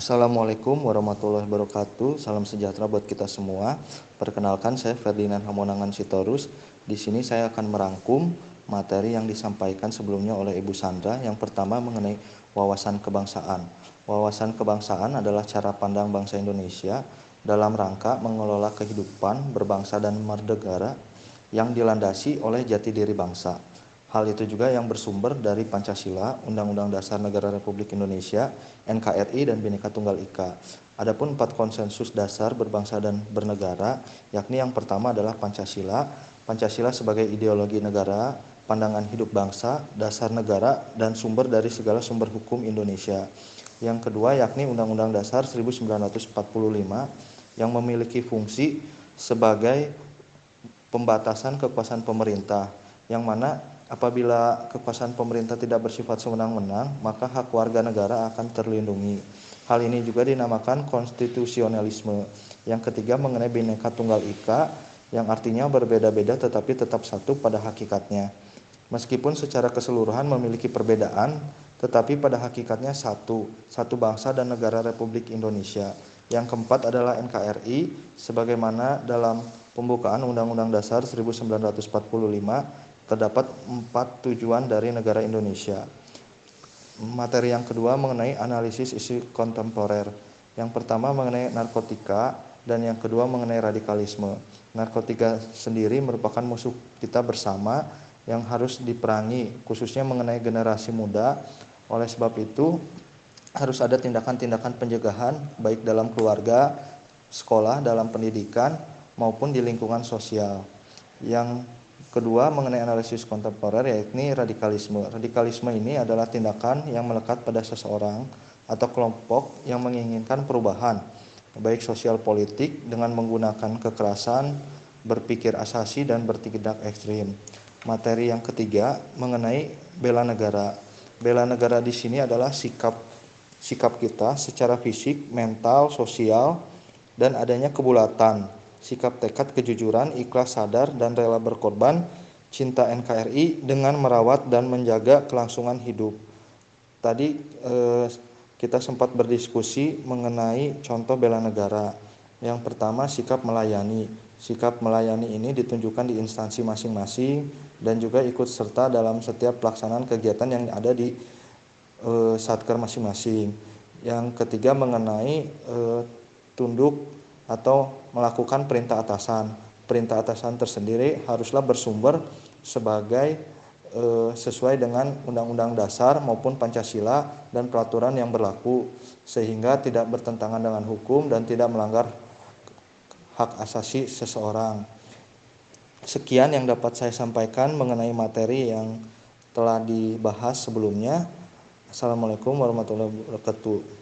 Assalamualaikum warahmatullahi wabarakatuh. Salam sejahtera buat kita semua. Perkenalkan, saya Ferdinand Hamonangan Sitorus. Di sini saya akan merangkum materi yang disampaikan sebelumnya oleh Ibu Sandra. Yang pertama mengenai wawasan kebangsaan. Wawasan kebangsaan adalah cara pandang bangsa Indonesia dalam rangka mengelola kehidupan berbangsa dan bernegara yang dilandasi oleh jati diri bangsa. Hal itu juga yang bersumber dari Pancasila, Undang-Undang Dasar Negara Republik Indonesia, NKRI, dan Bhinneka Tunggal Ika. Adapun 4 konsensus dasar berbangsa dan bernegara, yakni yang pertama adalah Pancasila. Pancasila sebagai ideologi negara, pandangan hidup bangsa, dasar negara, dan sumber dari segala sumber hukum Indonesia. Yang kedua yakni Undang-Undang Dasar 1945 yang memiliki fungsi sebagai pembatasan kekuasaan pemerintah, yang mana apabila kekuasaan pemerintah tidak bersifat sewenang-wenang, maka hak warga negara akan terlindungi. Hal ini juga dinamakan konstitusionalisme. Yang ketiga mengenai Bhinneka Tunggal Ika, yang artinya berbeda-beda tetapi tetap satu pada hakikatnya. Meskipun secara keseluruhan memiliki perbedaan, tetapi pada hakikatnya satu bangsa dan negara Republik Indonesia. Yang keempat adalah NKRI, sebagaimana dalam pembukaan Undang-Undang Dasar 1945 terdapat 4 tujuan dari negara Indonesia. Materi yang kedua mengenai analisis isu kontemporer. Yang pertama mengenai narkotika dan yang kedua mengenai radikalisme. Narkotika sendiri merupakan musuh kita bersama yang harus diperangi, khususnya mengenai generasi muda. Oleh sebab itu, harus ada tindakan-tindakan pencegahan baik dalam keluarga, sekolah, dalam pendidikan, maupun di lingkungan sosial. Yang kedua mengenai analisis kontemporer yakni radikalisme. Radikalisme ini adalah tindakan yang melekat pada seseorang atau kelompok yang menginginkan perubahan, baik sosial politik dengan menggunakan kekerasan, berpikir asasi, dan bertindak ekstrim. Materi yang ketiga mengenai bela negara. Bela negara di sini adalah sikap kita secara fisik, mental, sosial, dan adanya kebulatan, sikap tekad, kejujuran, ikhlas, sadar, dan rela berkorban, cinta NKRI dengan merawat dan menjaga kelangsungan hidup. Tadi kita sempat berdiskusi mengenai contoh bela negara. Yang pertama sikap melayani. Sikap melayani ini ditunjukkan di instansi masing-masing dan juga ikut serta dalam setiap pelaksanaan kegiatan yang ada di satker masing-masing. Yang ketiga mengenai tunduk atau melakukan perintah atasan. Perintah atasan tersendiri haruslah bersumber sebagai sesuai dengan Undang-Undang Dasar maupun Pancasila dan peraturan yang berlaku, sehingga tidak bertentangan dengan hukum dan tidak melanggar hak asasi seseorang. Sekian yang dapat saya sampaikan mengenai materi yang telah dibahas sebelumnya. Assalamualaikum warahmatullahi wabarakatuh.